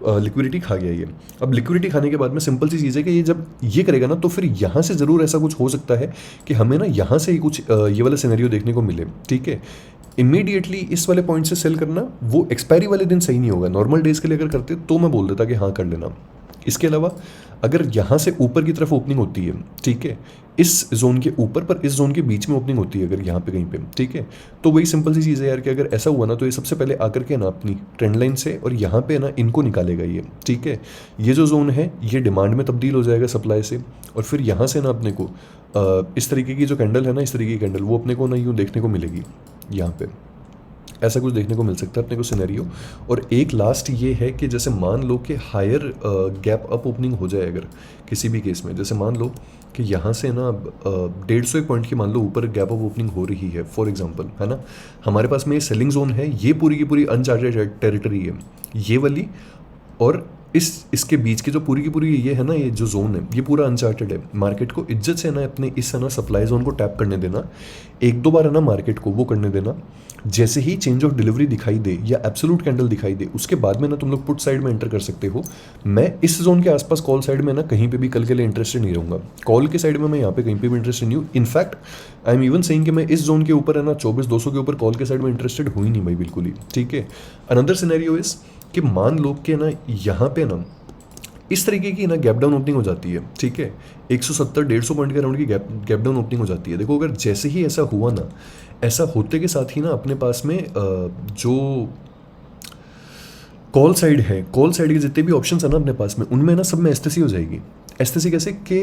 A: लिक्विडिटी खा गया ये। अब लिक्विडिटी खाने के बाद में सिंपल सी चीज़ है कि ये जब ये करेगा ना तो फिर यहाँ से ज़रूर ऐसा कुछ हो सकता है कि हमें ना यहाँ से ही कुछ ये वाला सिनेरियो देखने को मिले। ठीक है, इमीडिएटली इस वाले पॉइंट से सेल करना वो एक्सपायरी वाले दिन सही नहीं होगा। नॉर्मल डेज के लिए अगर करते तो मैं बोल देता कि हाँ कर लेना। इसके अलावा अगर यहाँ से ऊपर की तरफ ओपनिंग होती है, ठीक है, इस जोन के ऊपर पर इस जोन के बीच में ओपनिंग होती है अगर यहाँ पे कहीं पे, ठीक है, तो वही सिंपल सी चीज़ है यार कि अगर ऐसा हुआ ना तो ये सबसे पहले आकर के ना अपनी ट्रेंड लाइन से और यहाँ पे ना इनको निकालेगा ये। ठीक है, ये जो जोन है ये डिमांड में तब्दील हो जाएगा सप्लाई से, और फिर यहाँ से ना अपने को इस तरीके की जो कैंडल है ना, इस तरीके की कैंडल वो अपने को ना यूँ देखने को मिलेगी। यहाँ पे ऐसा कुछ देखने को मिल सकता है अपने को सिनेरियो। और एक लास्ट ये है कि जैसे मान लो कि हायर गैप अप ओपनिंग हो जाए अगर किसी भी केस में, जैसे मान लो कि यहाँ से ना 150 पॉइंट की मान लो ऊपर गैप अप ओपनिंग हो रही है फॉर एग्जांपल, है ना, हमारे पास में ये सेलिंग जोन है, ये पूरी की पूरी अनचार्टेड टेरिटरी है ये वाली, और इसके बीच की जो पूरी की पूरी ये है ना, ये जो जोन है ये पूरा अनचार्टेड है। मार्केट को इज्जत से ना अपने इस है ना सप्लाई जोन को टैप करने देना, एक दो बार है ना मार्केट को वो करने देना। जैसे ही चेंज ऑफ डिलीवरी दिखाई दे या एब्सोल्यूट कैंडल दिखाई दे, उसके बाद में ना तुम लोग पुट साइड में एंटर कर सकते हो। मैं इस जोन के आसपास कॉल साइड में ना कहीं पे भी कल के लिए इंटरेस्टेड नहीं रहूँगा। कॉल के साइड में मैं यहाँ पे कहीं पे भी इंटरेस्टेड नहीं हूँ। In fact I am even saying कि मैं इस जोन के ऊपर है ना 24-200 के ऊपर कॉल के साइड में इंटरेस्टेड हुई नहीं भाई, बिल्कुल ही। ठीक है, अनदर सिनेरियो इज कि मान लो कि ना यहाँ पे ना इस तरीके की ना गैप डाउन ओपनिंग हो जाती है। ठीक है, 170-150 पॉइंट के राउंड की गैप डाउन ओपनिंग हो जाती है। देखो अगर जैसे ही ऐसा हुआ ना, ऐसा होते के साथ ही ना अपने पास में जो कॉल साइड है, कॉल साइड के जितने भी ऑप्शन है ना अपने पास में, उनमें ना सब में एसटीसी हो जाएगी। एसटीसी कैसे कि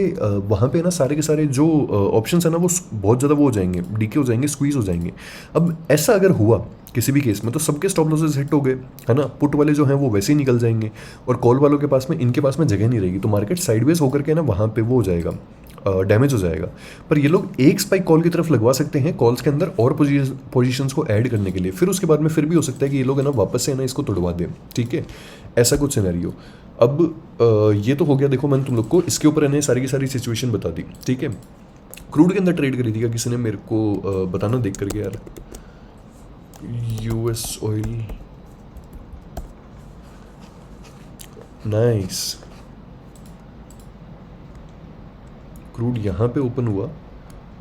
A: वहाँ पे ना सारे के सारे जो ऑप्शंस है ना वो बहुत ज़्यादा वो हो जाएंगे, डीके हो जाएंगे, स्क्वीज हो जाएंगे। अब ऐसा अगर हुआ किसी भी केस में तो सबके स्टॉप लॉसेस हिट हो गए, है ना, पुट वाले जो हैं वो वैसे ही निकल जाएंगे, और कॉल वालों के पास में इनके पास में जगह नहीं रहेगी, तो मार्केट साइडवेज होकर के ना वहाँ पे वो हो जाएगा, डैमेज हो जाएगा। पर ये लोग एक स्पाइक कॉल की तरफ लगवा सकते हैं कॉल्स के अंदर और पोजीशंस को ऐड करने के लिए, फिर उसके बाद में फिर भी हो सकता है कि ये लोग है ना वापस से है ना इसको तोड़वा दें। ठीक है, ऐसा कुछ सिनेरियो। अब ये तो हो गया, देखो मैंने तुम लोग को इसके ऊपर है ना सारी की सारी सिचुएशन बता दी। ठीक है, क्रूड के अंदर ट्रेड करी थी क्या किसी ने, मेरे को बताना देख करके यार। यूएस ऑयल, नाइस, क्रूड यहाँ पे ओपन हुआ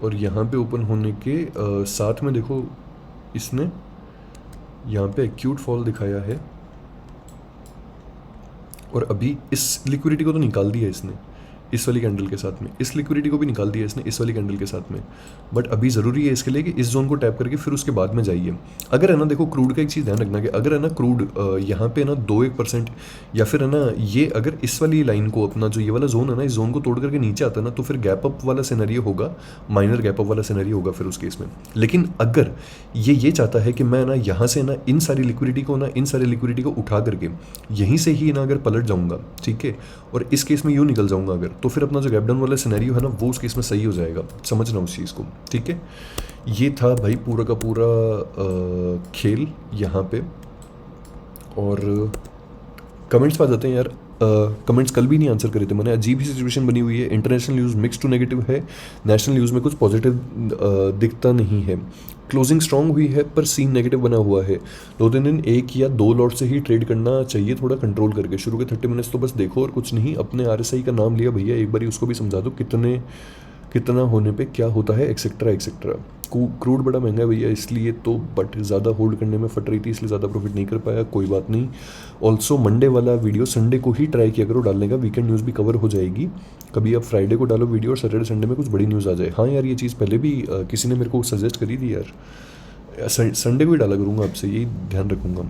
A: और यहाँ पे ओपन होने के साथ में देखो इसने यहाँ पे एक्यूट फॉल दिखाया है, और अभी इस लिक्विडिटी को तो निकाल दिया इसने इस वाली कैंडल के साथ में, इस लिक्विडिटी को भी निकाल दिया इसने इस वाली कैंडल के साथ में। बट अभी ज़रूरी है इसके लिए कि इस जोन को टैप करके फिर उसके बाद में जाइए। अगर है ना देखो क्रूड का एक चीज़ ध्यान रखना कि अगर है ना क्रूड यहाँ पे ना 2-1% या फिर है ना ये अगर इस वाली लाइन को अपना जो ये वाला जोन है ना, इस जोन को तोड़ करके नीचे आता है ना, तो फिर गैप अप वाला सिनेरियो होगा, माइनर गैप अप वाला सिनेरियो होगा फिर उस केस में। लेकिन अगर ये चाहता है कि मैं ना यहाँ से ना इन सारी लिक्विडिटी को उठा करके यहीं से ही ना अगर पलट जाऊँगा, ठीक है, और इस केस में यूँ निकल जाऊँगा अगर, तो फिर अपना जो गैप डाउन वाला सिनेरियो है ना वो उस केस में सही हो जाएगा। समझना उस चीज़ को। ठीक है, ये था भाई पूरा का पूरा खेल यहाँ पे। और कमेंट्स पे आ जाते हैं यार, कमेंट्स कल भी नहीं आंसर करे थे मैंने। अजीब ही सिचुएशन बनी हुई है, international news mix to negative है, नेशनल न्यूज़ में कुछ पॉजिटिव दिखता नहीं है। क्लोजिंग स्ट्रांग हुई है पर सीन नेगेटिव बना हुआ है। 2-3 दिन एक या दो लॉट से ही ट्रेड करना चाहिए, थोड़ा कंट्रोल करके। शुरू के 30 मिनट्स तो बस देखो और कुछ नहीं। अपने RSI का नाम लिया भैया, एक बारी उसको भी समझा दो कितना होने पे क्या होता है, एक्सेट्रा एक्सेट्रा। क्रूड बड़ा महंगा है भैया इसलिए तो, बट ज़्यादा होल्ड करने में फट रही थी इसलिए ज़्यादा प्रॉफिट नहीं कर पाया, कोई बात नहीं। ऑल्सो मंडे वाला वीडियो संडे को ही ट्राई किया करो डालने का, वीकेंड न्यूज़ भी कवर हो जाएगी। कभी आप फ्राइडे को डालो वीडियो और सैटरडे संडे में कुछ बड़ी न्यूज़ आ जाए। हाँ यार, ये चीज़ पहले भी किसी ने मेरे को सजेस्ट करी थी यार। संडे को ही डाला करूँगा, आपसे यही ध्यान रखूँगा।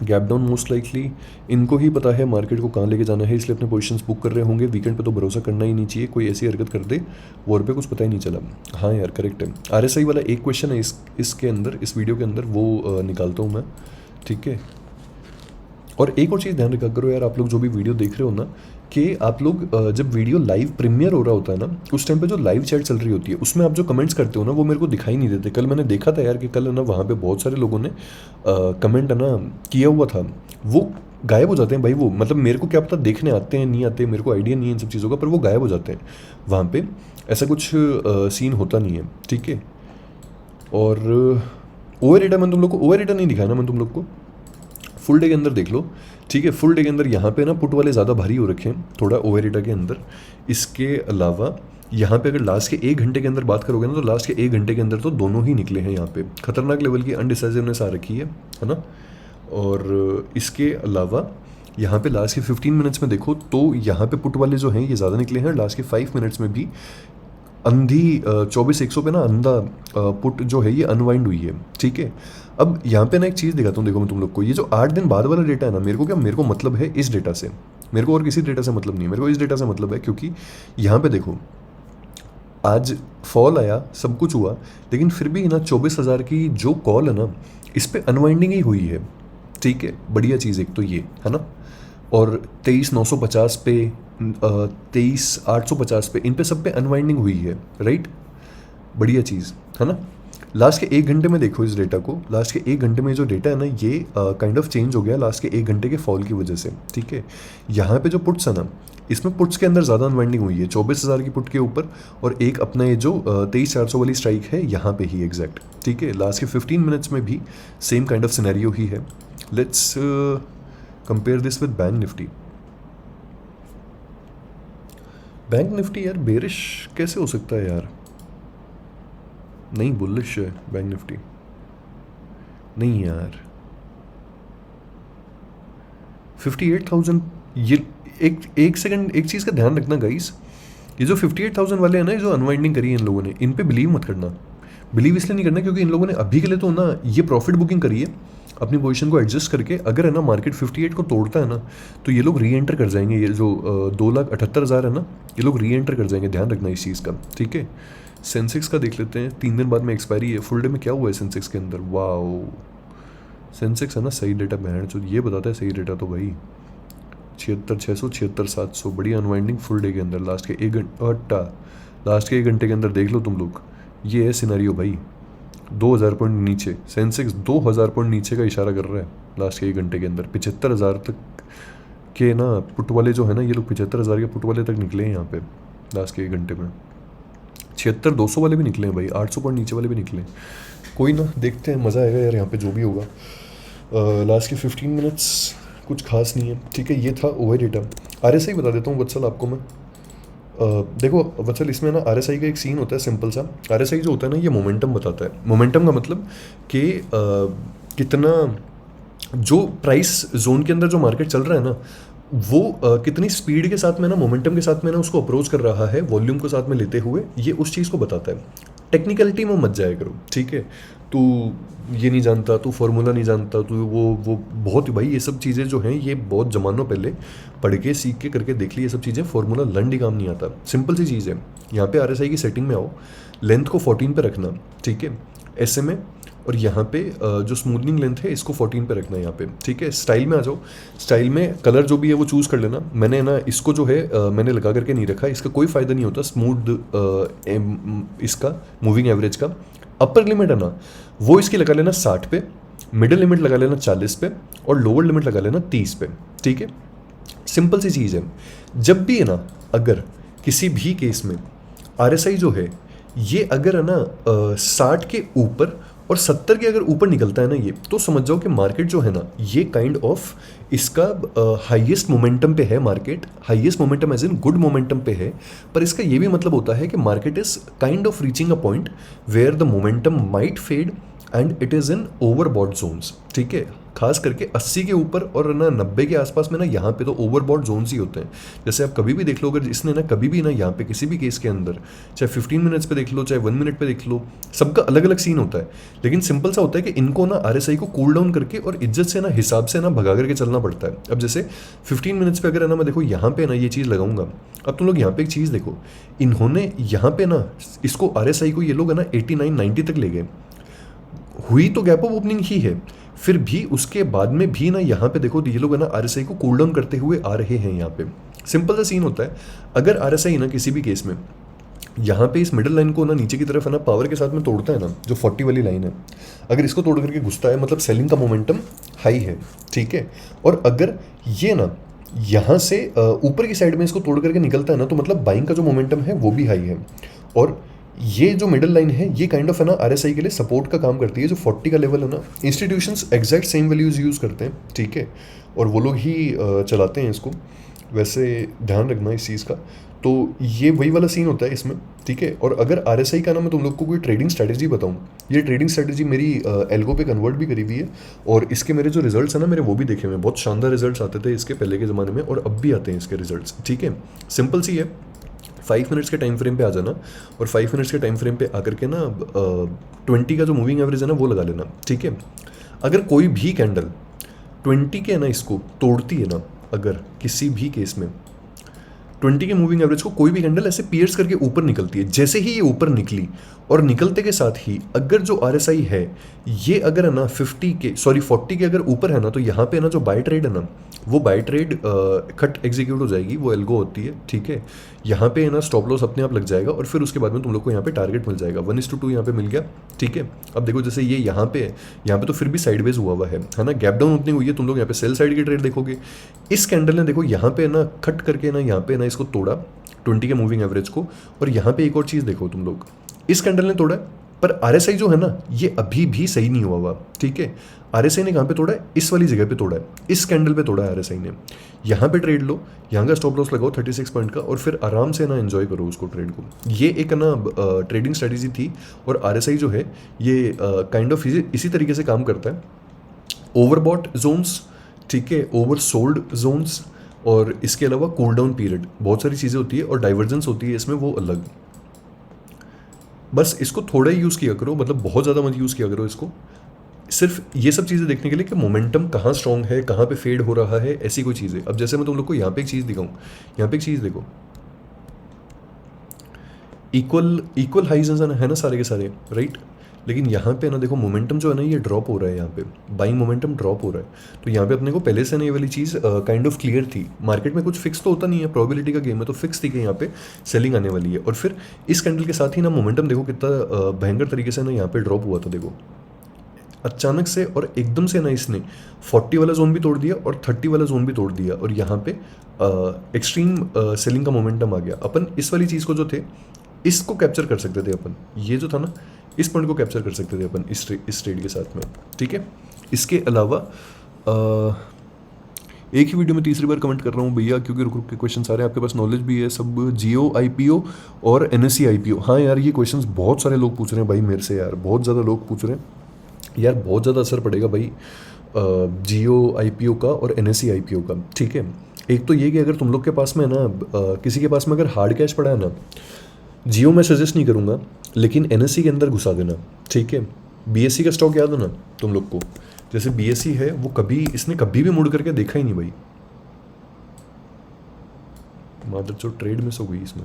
A: गैप डाउन मोस्ट लाइकली इनको ही पता है मार्केट को कहाँ लेके जाना है, इसलिए अपने पोजीशंस बुक कर रहे होंगे। वीकेंड पे तो भरोसा करना ही नहीं चाहिए, कोई ऐसी हरकत कर दे वॉर पे कुछ पता ही नहीं चला। हाँ यार करेक्ट है। RSI वाला एक क्वेश्चन है इसके अंदर, इस वीडियो के अंदर, वो निकालता हूँ मैं, ठीक है। और एक और चीज़ ध्यान रखा करो यार, आप लोग जो भी वीडियो देख रहे हो ना, कि आप लोग जब वीडियो लाइव प्रीमियर हो रहा होता है ना, उस टाइम पे जो लाइव चैट चल रही होती है उसमें आप जो कमेंट्स करते हो ना, वो मेरे को दिखाई नहीं देते। कल मैंने देखा था यार कि कल है ना वहाँ पे बहुत सारे लोगों ने कमेंट है ना किया हुआ था, वो गायब हो जाते हैं भाई। वो मतलब मेरे को क्या पता देखने आते हैं नहीं आते, मेरे को आइडिया नहीं है इन सब चीज़ों का, पर वो गायब हो जाते हैं वहाँ पे। ऐसा कुछ सीन होता नहीं है, ठीक है। और ओवर रेटा मैंने तुम लोग को, ओवर रेटा नहीं दिखाया ना मैंने तुम लोग को, फुल डे के अंदर देख लो, ठीक है। फुल डे के अंदर यहाँ पे ना पुट वाले ज़्यादा भारी हो रखे हैं थोड़ा ओवर रेटा के अंदर। इसके अलावा यहाँ पे अगर लास्ट के 1 घंटे के अंदर बात करोगे ना, तो लास्ट के 1 घंटे के अंदर तो दोनों ही निकले हैं यहाँ पे। खतरनाक लेवल की अनडिसाइसिवनेस आ रखी है ना। और इसके अलावा यहाँ पे लास्ट के 15 मिनट्स में देखो तो यहाँ पे पुट वाले जो हैं ये ज़्यादा निकले हैं। लास्ट के 5 मिनट्स में भी अंधी 24-100 पे ना अंधा पुट जो है ये अनवाइंड हुई है, ठीक है। अब यहाँ पे ना एक चीज़ दिखाता हूँ, देखो मैं तुम लोग को, ये जो 8 दिन बाद वाला डेटा है ना, मेरे को मतलब है इस डेटा से, मेरे को और किसी डेटा से मतलब नहीं है, मेरे को इस डेटा से मतलब है। क्योंकि यहाँ पे देखो आज फॉल आया, सब कुछ हुआ, लेकिन फिर भी ना 24,000 की जो कॉल है ना, इस पर अनवाइंडिंग ही हुई है, ठीक है। बढ़िया चीज़ एक तो ये है ना। और 23,950 पे, 23,850 पे, इन पे सब पे अनवाइंडिंग हुई है, राइट। बढ़िया चीज़ है ना। लास्ट के 1 घंटे में देखो इस डेटा को, लास्ट के 1 घंटे में जो डेटा है ना ये काइंड ऑफ चेंज हो गया लास्ट के 1 घंटे के फॉल की वजह से, ठीक है। यहाँ पे जो पुट्स है ना, इसमें पुट्स के अंदर ज़्यादा अनवाइंडिंग हुई है 24,000 की पुट के ऊपर, और एक अपना ये जो 23,400 वाली स्ट्राइक है यहाँ पे ही एग्जैक्ट, ठीक है। लास्ट के 15 मिनट्स में भी सेम काइंड ऑफ सिनेरियो ही है। Let's compare this with bank Nifty. Bank Nifty यार बेरिश कैसे हो सकता है यार, नहीं बुलिश है बैंक निफ्टी, नहीं यार 58,000। ये एक सेकंड, एक चीज़ का ध्यान रखना गाइस, ये जो 58,000 वाले हैं ना, जो अनवाइंडिंग करी है इन लोगों ने, इन पे बिलीव मत करना। बिलीव इसलिए नहीं करना क्योंकि इन लोगों ने अभी के लिए तो ना ये प्रॉफिट बुकिंग करी है अपनी पोजीशन को एडजस्ट करके। अगर है ना मार्केट 58 को तोड़ता है ना, तो ये लोग री एंटर कर जाएंगे। ये जो 2,78,000 है ना, ये लोग री एंटर कर जाएंगे, ध्यान रखना इस चीज़ का, ठीक है। सेंसेक्स का देख लेते हैं, 3 दिन बाद में एक्सपायरी है। फुल डे में क्या हुआ है सेंसेक्स के अंदर, वाओ सेंसेक्स है ना सही डेटा बैंड जो ये बताता है, सही डेटा तो भाई 76,600, 76,700, बड़ी अनवाइंडिंग फुल डे के अंदर। लास्ट के 1 घंटे के अंदर देख लो तुम लोग, ये है सिनेरियो भाई। 2,000 पॉइंट नीचे सेंसेक्स, 2,000 पॉइंट नीचे का इशारा कर रहा है लास्ट के 1 घंटे के अंदर। 75,000 तक के ना पुट वाले जो है ना, ये लोग 75,000 के पुट वाले तक निकले हैं यहाँ पे लास्ट के 1 घंटे में। 76,200 वाले भी निकले हैं भाई, 800 पॉइंट नीचे वाले भी निकले हैं। कोई ना, देखते हैं, मज़ा आएगा यार यहाँ पे जो भी होगा। लास्ट के 15 मिनट्स कुछ खास नहीं है, ठीक है। ये था ओवर डेटा। RSI बता देता हूँ वत्सल आपको मैं। देखो वत्सल, इसमें ना RSI का एक सीन होता है सिंपल सा। RSI जो होता है ना, ये मोमेंटम बताता है। मोमेंटम का मतलब कि कितना जो प्राइस जोन के अंदर जो मार्केट चल रहा है ना, वो कितनी स्पीड के साथ में ना, मोमेंटम के साथ में ना उसको अप्रोच कर रहा है, वॉल्यूम को साथ में लेते हुए, ये उस चीज़ को बताता है। टेक्निकलिटी में मत जाया करो, ठीक है। तू ये नहीं जानता, तू फार्मूला नहीं जानता, तू वो बहुत भाई ये सब चीज़ें जो हैं ये बहुत ज़मानों पहले पढ़ के सीख के करके देख ली ये सब चीज़ें। फार्मूला लंड ही काम नहीं आता, सिंपल सी चीज़ है। यहाँ पे RSI की सेटिंग में आओ, लेंथ को 14 पे रखना, ठीक है, SMA। और यहाँ पे जो स्मूथनिंग लेंथ है इसको 14 पे रखना है यहाँ पे, ठीक है। स्टाइल में आ जाओ, स्टाइल में कलर जो भी है वो चूज़ कर लेना। मैंने ना इसको जो है मैंने लगा करके नहीं रखा, इसका कोई फ़ायदा नहीं होता स्मूथ इसका मूविंग एवरेज का। अपर लिमिट है ना वो इसकी लगा लेना 60 पे, मिडिल लिमिट लगा लेना 40 पे, और लोअर लिमिट लगा लेना 30 पे, ठीक है, सिंपल सी चीज़ है। जब भी है ना, अगर किसी भी केस में RSI जो है ये अगर है ना 60 के ऊपर और 70 के अगर ऊपर निकलता है ना ये, तो समझ जाओ कि मार्केट जो है ना ये काइंड ऑफ इसका हाईएस्ट मोमेंटम पे है। Market highest momentum as in good momentum पे है। पर इसका ये भी मतलब होता है कि market is kind of reaching a point where the momentum might fade and it is in overbought zones. ठीक है, खास करके 80 के ऊपर और ना 90 के आसपास में ना यहाँ पे तो ओवरबॉट जोन्स ही होते हैं। जैसे आप कभी भी देख लो, अगर इसने ना कभी भी ना यहाँ पे किसी भी केस के अंदर, चाहे 15 मिनट्स पे देख लो चाहे 1 मिनट पे देख लो, सबका अलग अलग सीन होता है। लेकिन सिंपल सा होता है कि इनको ना RSI को कूल डाउन करके और इज्जत से ना हिसाब से ना भगा करके चलना पड़ता है। अब जैसे 15 मिनट्स पे अगर है ना मैं देखो यहाँ पे ना ये चीज़ लगाऊंगा, अब तुम लोग यहाँ पे एक चीज़ देखो, इन्होंने यहाँ पे ना इसको RSI को ये लोग है ना 89-90 तक ले गए। हुई तो गैप ऑफ ओपनिंग ही है, फिर भी उसके बाद में भी ना यहाँ पे देखो ये लोग है ना RSI को कूल डाउन करते हुए आ रहे हैं। यहाँ पे सिंपल सा सीन होता है, अगर RSI ना किसी भी केस में यहाँ पे इस मिडिल लाइन को ना नीचे की तरफ है ना पावर के साथ में तोड़ता है ना, जो 40 वाली लाइन है, अगर इसको तोड़ करके घुसता है मतलब सेलिंग का मोमेंटम हाई है। ठीक है, और अगर ये ना यहाँ से ऊपर की साइड में इसको तोड़ करके निकलता है ना, तो मतलब बाइंग का जो मोमेंटम है वो भी हाई है। और ये जो मिडिल लाइन है ये काइंड ऑफ है ना RSI के लिए सपोर्ट का काम करती है। जो 40 का लेवल है ना, institutions exact same values use करते हैं। ठीक है, और वो लोग ही चलाते हैं इसको, वैसे ध्यान रखना इस चीज़ का। तो ये वही वाला सीन होता है इसमें। ठीक है, और अगर RSI का ना मैं तुम लोग को कोई ट्रेडिंग स्ट्रैटेजी बताऊँ, ये ट्रेडिंग स्ट्रैटेजी मेरी एल्गो पे कन्वर्ट भी करी हुई है, और इसके मेरे जो रिजल्ट्स हैं ना मेरे वो भी देखे हुए हैं। बहुत शानदार रिजल्ट्स आते थे इसके पहले के ज़माने में, और अब भी आते हैं इसके रिजल्ट्स। ठीक है, सिंपल सी है, 5 मिनट्स के टाइम फ्रेम पे आ जाना, और 5 मिनट्स के टाइम फ्रेम पे आकर के ना 20 का जो मूविंग एवरेज है ना वो लगा लेना। ठीक है, अगर कोई भी कैंडल 20 के ना इसको तोड़ती है ना, अगर किसी भी केस में 20 के मूविंग एवरेज को कोई भी कैंडल ऐसे पियर्स करके ऊपर निकलती है, जैसे ही ये ऊपर निकली और निकलते के साथ ही अगर जो RSI है ये अगर है ना 40 के अगर ऊपर है ना, तो यहाँ पे ना जो बाय ट्रेड है ना वो बाय ट्रेड कट एग्जीक्यूट हो जाएगी, वो एल्गो होती है। ठीक है, यहाँ पे है ना स्टॉप लॉस अपने आप लग जाएगा, और फिर उसके बाद में तुम लोग को यहाँ पे टारगेट मिल जाएगा 1:2 यहाँ पे मिल गया। ठीक है, अब देखो जैसे ये यहाँ पे है, यहाँ पे तो फिर भी साइडवेज हुआ है ना, गैप डाउन ओपनिंग हुई है, तुम लोग यहाँ पे सेल साइड की ट्रेड देखोगे। इस कैंडल ने देखो यहाँ पे ना कट करके ना यहाँ पे ना इसको तोड़ा 20 के मूविंग एवरेज को, और यहाँ पे एक और चीज़ देखो तुम लोग, इस कैंडल ने तोड़ा, पर RSI जो है ना ये अभी भी सही नहीं हुआ हुआ। ठीक है, RSI ने कहाँ पे तोड़ा है, इस वाली जगह पे तोड़ा है, इस कैंडल पे तोड़ा है RSI ने। यहाँ पे ट्रेड लो, यहाँ का स्टॉप लॉस लगाओ 36 पॉइंट का, और फिर आराम से ना एंजॉय करो उसको ट्रेड को। ये एक ना ट्रेडिंग स्ट्रेटेजी थी, और RSI जो है ये काइंड ऑफ इसी तरीके से काम करता है। ओवरबॉट जोन्स, ठीक है, ओवर सोल्ड जोन्स, और इसके अलावा कूल डाउन पीरियड, बहुत सारी चीज़ें होती है, और डाइवर्जेंस होती है इसमें वो अलग। बस इसको थोड़ा ही यूज़ किया करो, मतलब बहुत ज़्यादा मत यूज़ किया करो इसको, सिर्फ ये सब चीज़ें देखने के लिए कि मोमेंटम कहाँ स्ट्रॉन्ग है, कहाँ पे फेड हो रहा है, ऐसी कोई चीज़ें। अब जैसे मैं तुम लोग को यहाँ पे एक चीज़ दिखाऊँ, यहाँ पे एक चीज़ देखो, इक्वल हाइज है ना सारे के सारे, राइट। लेकिन यहाँ पे ना देखो मोमेंटम जो है ना ये ड्रॉप हो रहा है, यहाँ पे बाइंग मोमेंटम ड्रॉप हो रहा है। तो यहाँ पे अपने को पहले से ना ये वाली चीज़ काइंड ऑफ क्लियर थी। मार्केट में कुछ फिक्स तो होता नहीं है, प्रोबेबिलिटी का गेम है, तो फिक्स थी कि यहाँ पे सेलिंग आने वाली है। और फिर इस कैंडल के साथ ही ना मोमेंटम देखो कितना भयंकर तरीके से ना यहाँ पे ड्रॉप हुआ था, देखो अचानक से, और एकदम से ना इसने 40 वाला जोन भी तोड़ दिया और 30 वाला जोन भी तोड़ दिया, और यहाँ पे एक्सट्रीम सेलिंग का मोमेंटम आ गया। अपन इस वाली चीज़ को जो थे इसको कैप्चर कर सकते थे, अपन ये जो था ना इस पॉइंट को कैप्चर कर सकते थे अपन इस ट्रेड के साथ में। ठीक है, इसके अलावा एक ही वीडियो में तीसरी बार कमेंट कर रहा हूँ भैया, क्योंकि रुक रुक के क्वेश्चन सारे आपके पास नॉलेज भी है सब। जियो IPO और NSE IPO, हाँ यार ये क्वेश्चंस बहुत सारे लोग पूछ रहे हैं भाई मेरे से, यार बहुत ज़्यादा लोग पूछ रहे हैं यार, बहुत ज़्यादा असर पड़ेगा भाई जियो IPO का और NSE IPO का। ठीक है, एक तो ये कि अगर तुम लोग के पास में ना किसी के पास में अगर हार्ड कैश पड़ा है ना, जियो मैं सजेस्ट नहीं करूँगा, लेकिन NSE के अंदर घुसा देना। ठीक है, BSE का स्टॉक याद है ना तुम लोग को, जैसे BSE है वो कभी इसने कभी भी मुड़ करके देखा ही नहीं भाई, मादर जो ट्रेड मिस हो गई इसमें।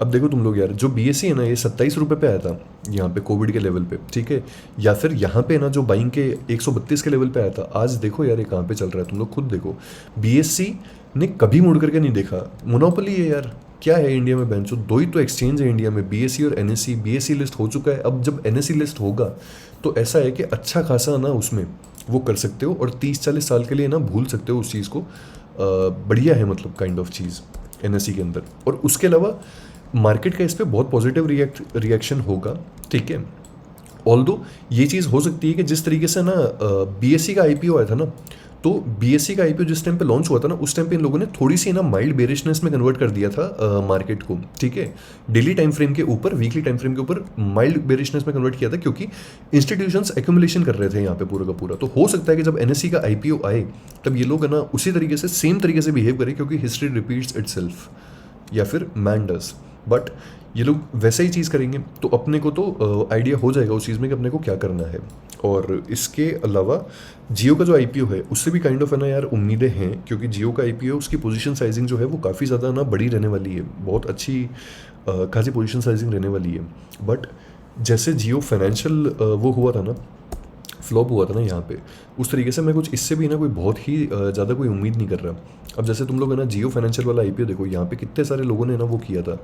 A: अब देखो तुम लोग यार, जो BSE है ना ये 27 रुपये पे आया था यहाँ पे कोविड के लेवल पे। ठीक है, या फिर यहाँ पे ना जो बाइंग के 132 के लेवल पे आया था, आज देखो यार ये कहाँ पे चल रहा है, तुम लोग खुद देखो। BSE ने कभी मुड़ करके नहीं देखा, मोनोपोली है यार, क्या है इंडिया में बेंचो, 2 ही तो एक्सचेंज है इंडिया में, BSE और NSE। BSE लिस्ट हो चुका है, अब जब NSE लिस्ट होगा तो ऐसा है कि अच्छा खासा ना उसमें वो कर सकते हो और 30-40 साल के लिए ना भूल सकते हो उस चीज़ को। बढ़िया है मतलब काइंड ऑफ चीज़ एनएससी के अंदर। और उसके अलावा मार्केट का इस पर बहुत पॉजिटिव रिएक्शन होगा, ठीक है। ऑल्दो ये चीज़ हो सकती है कि जिस तरीके से ना बीएससी का आईपीओ आया था ना, तो बीएससी का आईपीओ जिस टाइम पे लॉन्च हुआ था ना, उस टाइम पे इन लोगों ने थोड़ी सी ना माइल्ड बेरिशनेस में कन्वर्ट कर दिया था मार्केट को, ठीक है। डेली टाइम फ्रेम के ऊपर, वीकली टाइम फ्रेम के ऊपर माइल्ड बेरिशनेस में कन्वर्ट किया था, क्योंकि इंस्टीट्यूशंस एक्यूमुलेशन कर रहे थे यहाँ पे पूरा का पूरा। तो हो सकता है कि जब एनएससी का आईपीओ आए तब ये लोग है ना उसी तरीके से सेम तरीके से बिहेव करें, क्योंकि हिस्ट्री रिपीट्स इटसेल्फ, या फिर मैन डज। बट ये लोग वैसा ही चीज़ करेंगे तो अपने को तो आइडिया हो जाएगा उस चीज़ में कि अपने को क्या करना है। और इसके अलावा जियो का जो आईपीओ है उससे भी काइंड ऑफ है ना यार उम्मीदें हैं, क्योंकि जियो का आईपीओ उसकी पोजीशन साइजिंग जो है वो काफ़ी ज़्यादा ना बड़ी रहने वाली है, बहुत अच्छी खासी पोजीशन साइजिंग रहने वाली है। बट जैसे जियो फाइनेंशियल वो हुआ था ना, फ्लॉप हुआ था ना यहाँ पे, उस तरीके से मैं कुछ इससे भी ना कोई बहुत ही ज़्यादा कोई उम्मीद नहीं कर रहा। अब जैसे तुम लोग है ना जियो फाइनेंशियल वाला आईपीओ देखो, यहाँ पे कितने सारे लोगों ने ना वो किया था,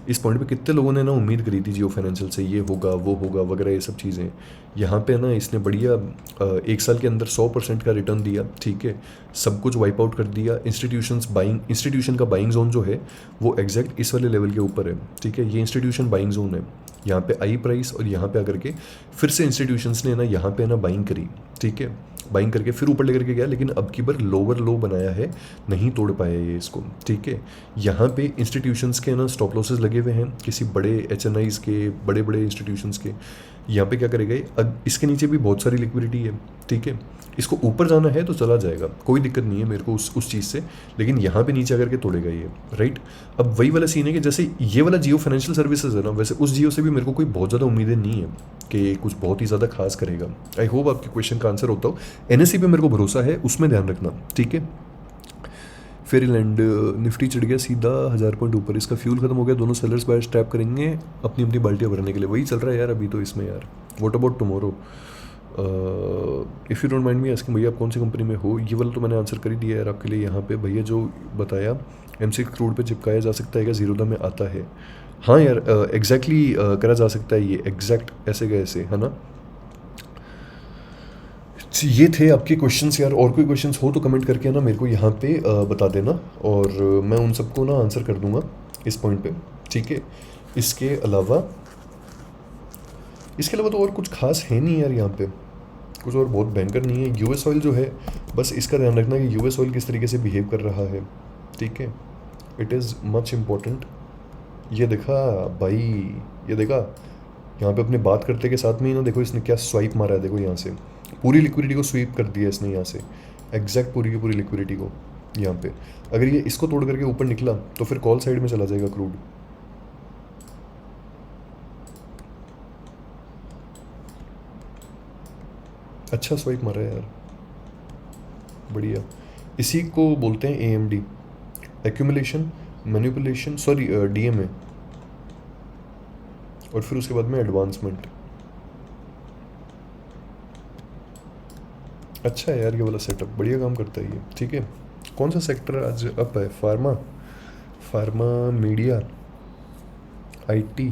A: इस पॉइंट पे कितने लोगों ने ना उम्मीद करी थी जियो फाइनेंशियल से ये होगा वो होगा वगैरह ये सब चीज़ें। यहाँ पे ना इसने बढ़िया 1 साल के अंदर 100% का रिटर्न दिया, ठीक है। सब कुछ वाइप आउट कर दिया। इंस्टीट्यूशन का बाइंग जोन जो है वो एग्जैक्ट इस वाले लेवल के ऊपर है, ठीक है। ये इंस्टीट्यूशन बाइंग जोन है, यहाँ पे आई प्राइस और यहाँ पे आकर के फिर से इंस्टीट्यूशंस ने ना यहाँ पे ना बाइंग करी, ठीक है। बाइंग करके फिर ऊपर लेकर के गया, लेकिन अब की बार लोअर लो बनाया है, नहीं तोड़ पाया ये इसको, ठीक है। यहाँ पे इंस्टीट्यूशंस के ना स्टॉप लॉसेस लगे हुए हैं किसी बड़े एचएनआईज के, बड़े बड़े इंस्टीट्यूशंस के। यहाँ पे क्या करेगा ये, अब इसके नीचे भी बहुत सारी लिक्विडिटी है, ठीक है। इसको ऊपर जाना है तो चला जाएगा, कोई दिक्कत नहीं है मेरे को उस चीज़ से, लेकिन यहाँ पे नीचे आकर के तोड़ेगा ये, राइट। अब वही वाला सीन है कि जैसे ये वाला जियो फाइनेंशियल सर्विसेज है ना, वैसे उस जियो से भी मेरे को कोई बहुत ज़्यादा उम्मीदें नहीं है कि कुछ बहुत ही ज़्यादा खास करेगा। आई होप आपके क्वेश्चन का आंसर होता हो। एनएससी पे मेरे को भरोसा है, उसमें ध्यान रखना, ठीक है। फेरीलैंड निफ्टी चढ़ गया सीधा 1000 पॉइंट ऊपर, इसका फ्यूल खत्म हो गया, दोनों सेलर्स बायर्स टैप करेंगे अपनी अपनी बाल्टियाँ भरने के लिए। वही चल रहा है यार अभी तो इसमें यार। What about tomorrow? If you don't mind me asking, भैया आप कौन सी कंपनी में हो? ये वाला तो मैंने आंसर कर ही दिया यार आपके लिए यहाँ पे। भैया जो बताया M6 क्रूड पे चिपकाया जा सकता है क्या, जीरोधा में आता है? हाँ यार एग्जैक्टली करा जा सकता है ये, एग्जैक्ट ऐसे का ऐसे, है ना। ये थे आपके क्वेश्चंस यार। और कोई क्वेश्चंस हो तो कमेंट करके ना मेरे को यहाँ पे बता देना, और मैं उन सबको ना आंसर कर दूंगा इस पॉइंट पे, ठीक है। इसके अलावा तो और कुछ खास है नहीं यार यहाँ पे, कुछ और बहुत भयंकर नहीं है। यूएस ऑयल जो है, बस इसका ध्यान रखना कि यूएस ऑयल किस तरीके से बिहेव कर रहा है, ठीक है। It is much important. ये देखा भाई, ये देखा यहाँ पे अपने बात करते के साथ में ही ना, देखो इसने क्या स्वाइप मारा है, देखो यहाँ से पूरी लिक्विडिटी को स्वीप कर दिया इसने यहाँ से, एग्जैक्ट पूरी की पूरी लिक्विडिटी को यहाँ पे। अगर ये इसको तोड़ करके ऊपर निकला तो फिर कॉल साइड में चला जाएगा क्रूड। अच्छा स्वाइप मारा है यार, बढ़िया। इसी को बोलते हैं AMD, accumulation, manipulation, sorry DMA, और फिर उसके बाद में एडवांसमेंट। अच्छा है यार ये वाला सेटअप, बढ़िया काम करता है ये, ठीक है। कौन सा सेक्टर आज अप है? फार्मा, मीडिया, IT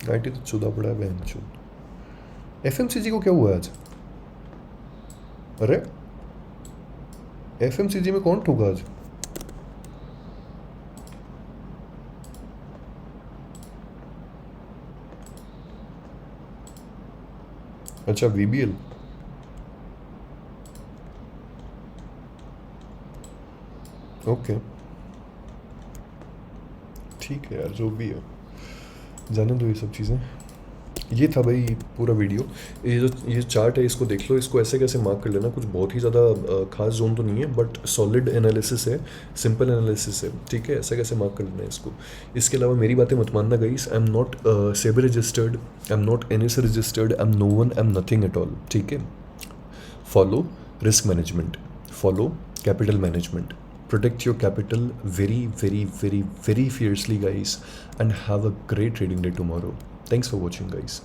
A: तो चुदा पड़ा है बहन चुद। FMCG को क्या हुआ आज? अरे FMCG में कौन ठोका आज? अच्छा VBL, ओके ठीक है यार, जो भी है जाने दो ये सब चीज़ें। ये था भाई पूरा वीडियो। ये चार्ट है, इसको देख लो, इसको ऐसे कैसे मार्क कर लेना। कुछ बहुत ही ज़्यादा खास जोन तो नहीं है, बट सॉलिड एनालिसिस है, सिंपल एनालिसिस है, ठीक है। ऐसे कैसे मार्क कर लेना है इसको। इसके अलावा मेरी बातें मत मानना guys, I am not SEBI registered, I am not NSE registered, I am no one, I am nothing at all, ठीक है। Follow risk management, follow capital management, protect your capital very, very, very, very fiercely guys, and have a great trading day tomorrow. Thanks for watching guys.